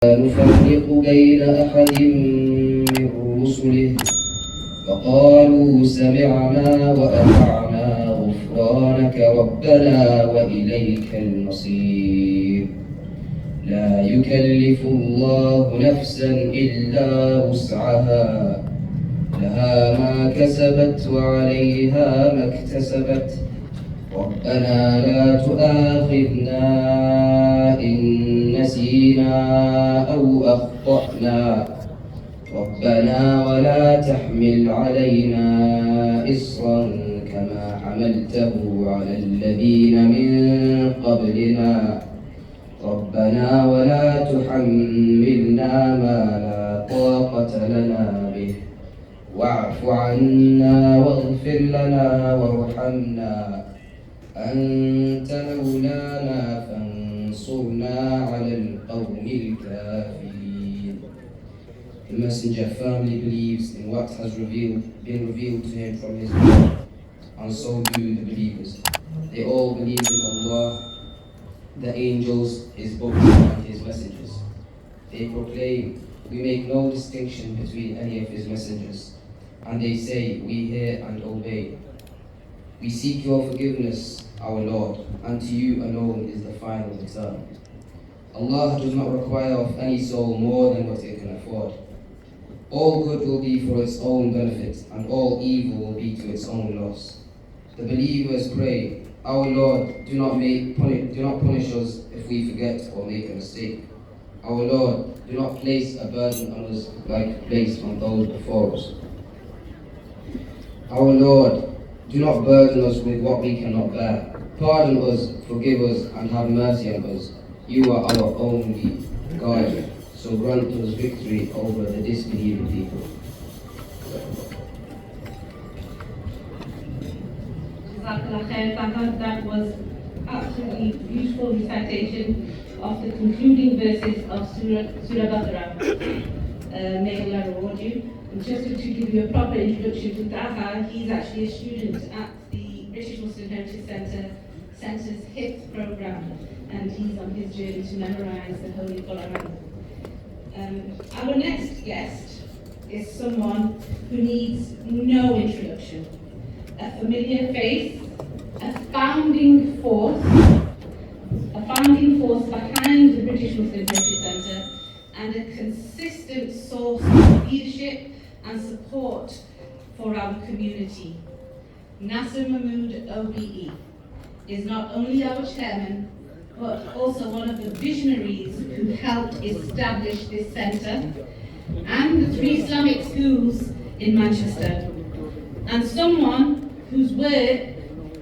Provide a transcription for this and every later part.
لا نفرق بين أحد من رسله وقالوا سمعنا وأطعنا غفرانك ربنا وإليك المصير لا يكلف الله نفسا إلا وسعها لها ما كسبت وعليها ما اكتسبت ربنا لا تؤاخذنا إن نسينا أو أخطأنا ربنا ولا تحمل علينا إصرا كما حملته على الذين من قبلنا ربنا ولا تحملنا ما لا طاقة لنا به واعف عنا واغفر لنا وارحمنا أنت مولانا فانصرنا على القوم الكافرين. The messenger firmly believes in what has been revealed to him from his Lord, and so do the believers. They all believe in Allah, the angels, His books and His messengers. They proclaim, we make no distinction between any of His messengers, and they say, we hear and obey. We seek your forgiveness, our Lord, and to you alone is the final return. Allah does not require of any soul more than what it can afford. All good will be for its own benefit, and all evil will be to its own loss. The believers pray, our Lord, do not punish us if we forget or make a mistake. Our Lord, do not place a burden on us like placed on those before us. Our Lord, do not burden us with what we cannot bear. Pardon us, forgive us, and have mercy on us. You are our only guide, so grant us victory over the disbelieving people. That was absolutely beautiful recitation of the concluding verses of Surah Baqarah. May Allah reward you. And just to give you a proper introduction to Taha, he's actually a student at the British Muslim Center's HIP program, and he's on his journey to memorize the Holy Quran. Our next guest is someone who needs no introduction. A familiar face, a founding force behind the British Muslim Center, and a consistent source of leadership and support for our community. Nasir Mahmood OBE is not only our chairman, but also one of the visionaries who helped establish this centre and the 3 Islamic schools in Manchester, and someone whose work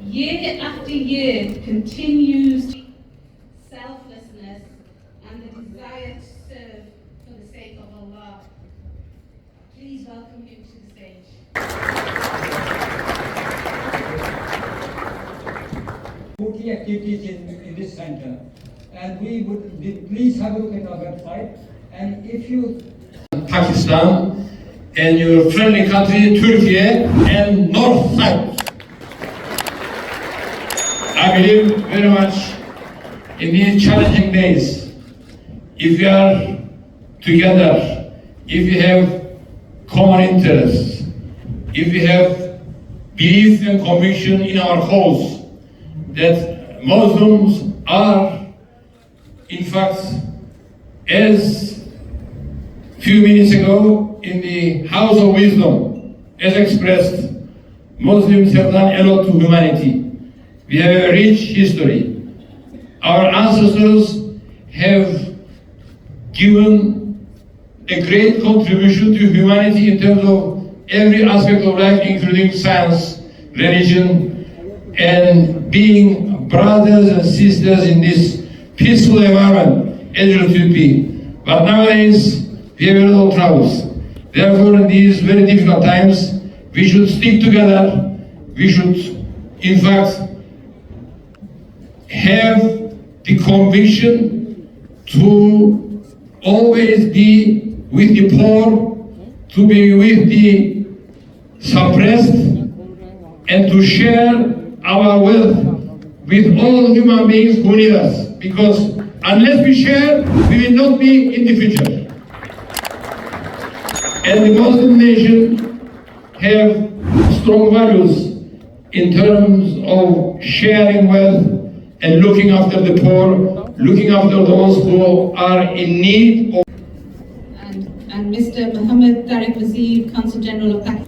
year after year continues selflessness and the desire to serve for the sake of Allah. Please welcome him to the stage. Activities in this center, and we would please have a look at our website. And if you Pakistan and your friendly country Turkey and North side, I believe very much in these challenging days. If we are together, if we have common interests, if we have belief and conviction in our cause, that Muslims are, in fact, as few minutes ago in the House of Wisdom, as expressed, Muslims have done a lot to humanity. We have a rich history. Our ancestors have given a great contribution to humanity in terms of every aspect of life, including science, religion, and being brothers and sisters in this peaceful environment as it should be. But nowadays, we have a lot of troubles. Therefore, in these very difficult times, we should stick together. We should, in fact, have the conviction to always be with the poor, to be with the suppressed, and to share our wealth with all human beings who need us, because Unless we share, we will not be individual. And the Muslim nation have strong values in terms of sharing wealth and looking after the poor, looking after those who are in need of. And Mr. Mr Tariq Wazir, Consul General of Pakistan.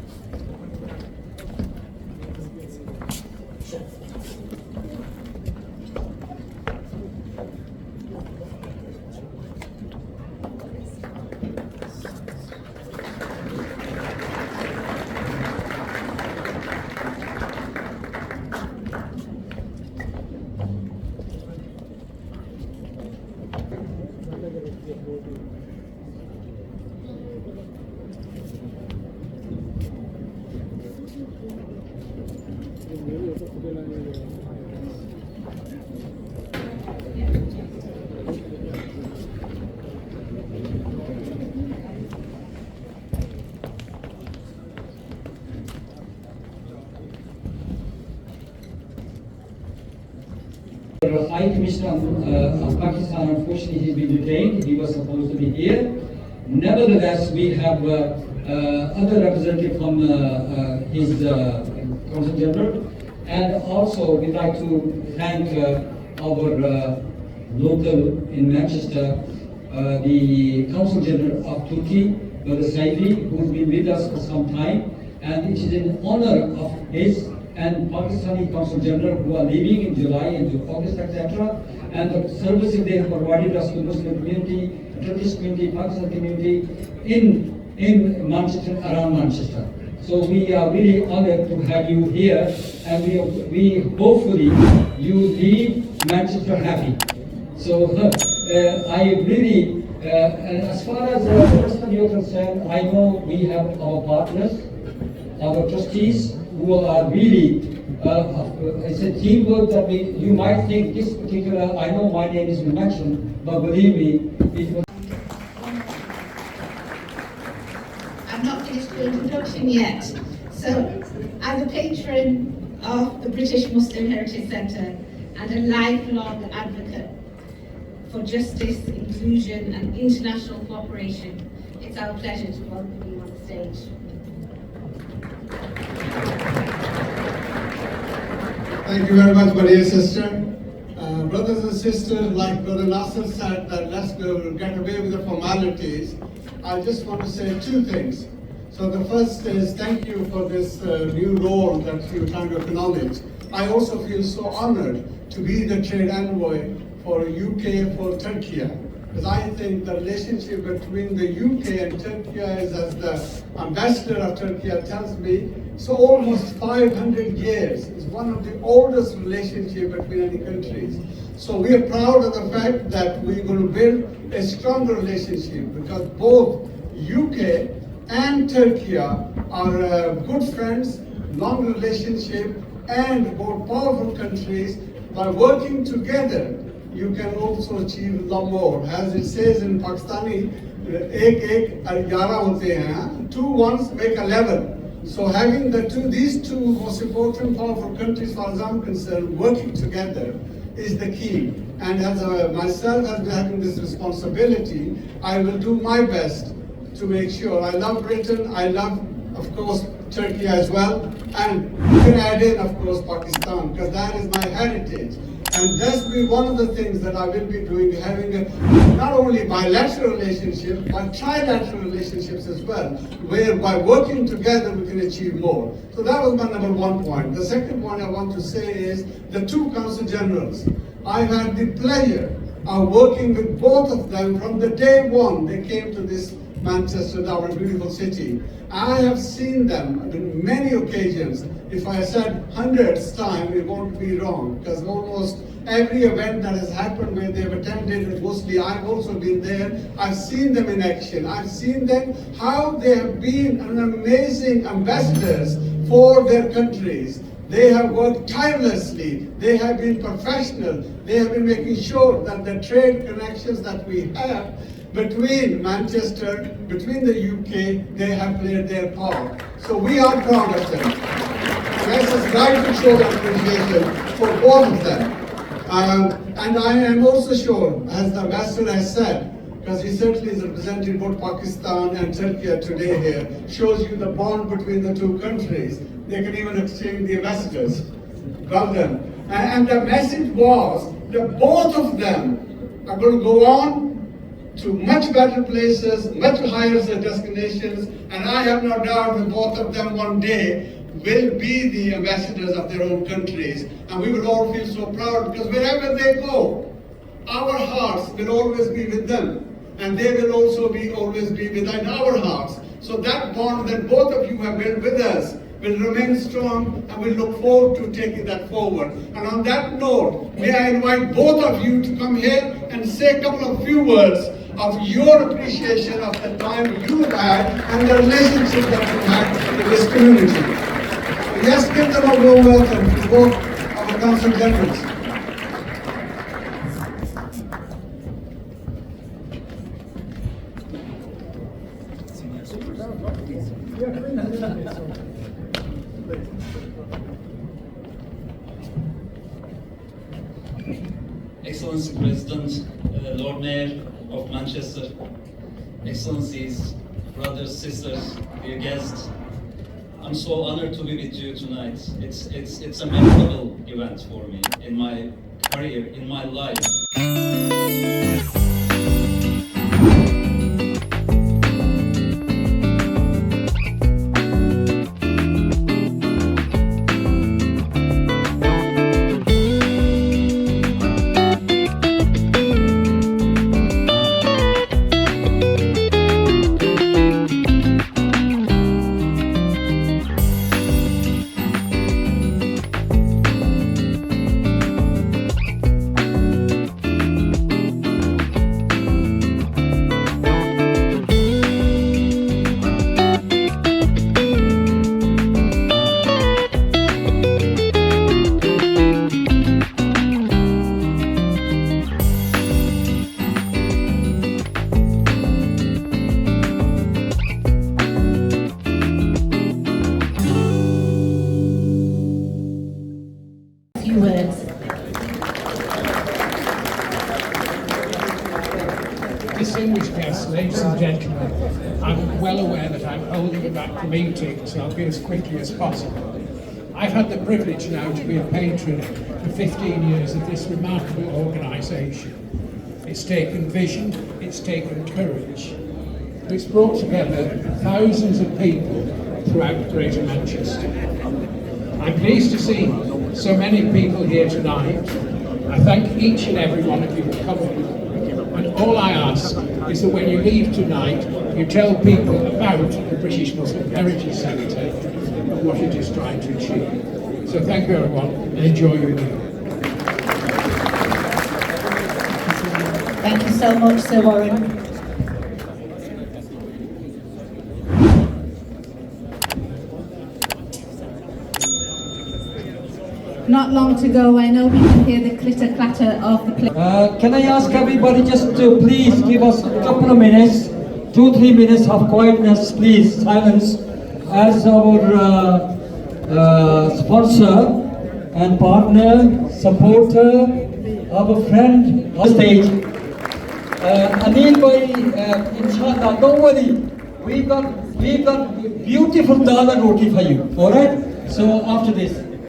High Commissioner of Pakistan, unfortunately, he's been detained. He was supposed to be here. Nevertheless, we have other representatives from his Consul General, and also we'd like to thank our local in Manchester, the Consul General of Turkey, Brother Seyfi, who's been with us for some time, and it is in honor of his and Pakistani Consul General who are leaving in July and August, etc. And the services they have provided us to the Muslim community, Turkish community, Pakistani community in Manchester, around Manchester. So we are really honored to have you here, and we hopefully you leave Manchester happy. So I really, and as far as the rest of you are concerned, I know we have our partners, our trustees, who are really, it's a teamwork that you might think this particular, I know my name is mentioned, but believe me, it was. I'm not finished the introduction yet. So, as a patron of the British Muslim Heritage Centre and a lifelong advocate for justice, inclusion and international cooperation, it's our pleasure to welcome you on the stage. Thank you very much, my dear sister. Brothers and sisters, like Brother Nasir said, that let's get away with the formalities. I just want to say two things. So the first is thank you for this new role that you're trying to acknowledge. I also feel so honored to be the trade envoy for UK for Turkey. Because I think the relationship between the UK and Turkey is, as the ambassador of Turkey tells me, so almost 500 years. It's one of the oldest relationships between any countries. So we are proud of the fact that we're going to build a stronger relationship because both UK and Turkey are good friends, long relationship, and both powerful countries. By working together, you can also achieve a lot more. As it says in Pakistani, ek 11 hote hain, 2 ones make 11. So having these two most important, powerful countries, far as I'm concerned, working together is the key. And as myself has been having this responsibility, I will do my best to make sure. I love Britain, I love, of course, Turkey as well, and you can add in, of course, Pakistan, because that is my heritage. And that's one of the things that I will be doing, having not only bilateral relationships, but trilateral relationships as well, where by working together we can achieve more. So that was my number one point. The second point I want to say is the two Consul Generals. I had the pleasure of working with both of them from the day one they came to this Manchester, our beautiful city. I have seen them on many occasions. If I said hundreds times, it won't be wrong, because almost every event that has happened where they've attended, mostly I've also been there, I've seen them in action. I've seen them, how they have been an amazing ambassadors for their countries. They have worked tirelessly, they have been professional, they have been making sure that the trade connections that we have between Manchester, between the UK, they have played their part. So we are proud of them. Let us try to show that appreciation for both of them. And I am also sure, as the ambassador has said, because he certainly is representing both Pakistan and Turkey today here, shows you the bond between the two countries. They can even exchange the ambassadors. Well done. And the message was that both of them are going to go on to much better places, much higher destinations, and I have no doubt that both of them one day will be the ambassadors of their own countries, and we will all feel so proud, because wherever they go, our hearts will always be with them, and they will also always be within our hearts. So that bond that both of you have built with us will remain strong, and we look forward to taking that forward. And on that note, may I invite both of you to come here and say a couple of few words of your appreciation of the time you had and the relationship that you had with this community. Yes, give them a warm welcome to both our council members. Excellency President, Lord Mayor of Manchester, Excellencies, brothers, sisters, dear guests, I'm so honored to be with you tonight. It's a memorable event for me in my career, in my life. Distinguished guests, ladies and gentlemen, I'm well aware that I'm holding back the meeting, so I'll be as quickly as possible. I've had the privilege now to be a patron for 15 years of this remarkable organisation. It's taken vision, it's taken courage. It's brought together thousands of people throughout Greater Manchester. I'm pleased to see so many people here tonight. I thank each and every one of you for coming. And all I ask is that when you leave tonight, you tell people about the British Muslim Heritage Centre and what it is trying to achieve. So thank you everyone, and enjoy your meal. Thank you so much, Sir Warren. Not long to go. I know we can hear the clitter clatter of the play. Can I ask everybody just to please give us a couple of minutes, 2-3 minutes of quietness, please, silence, as our sponsor and partner, supporter, our friend on stage. Aneel bhai, inshallah, don't worry, we got beautiful dal and roti for you, alright? So after this.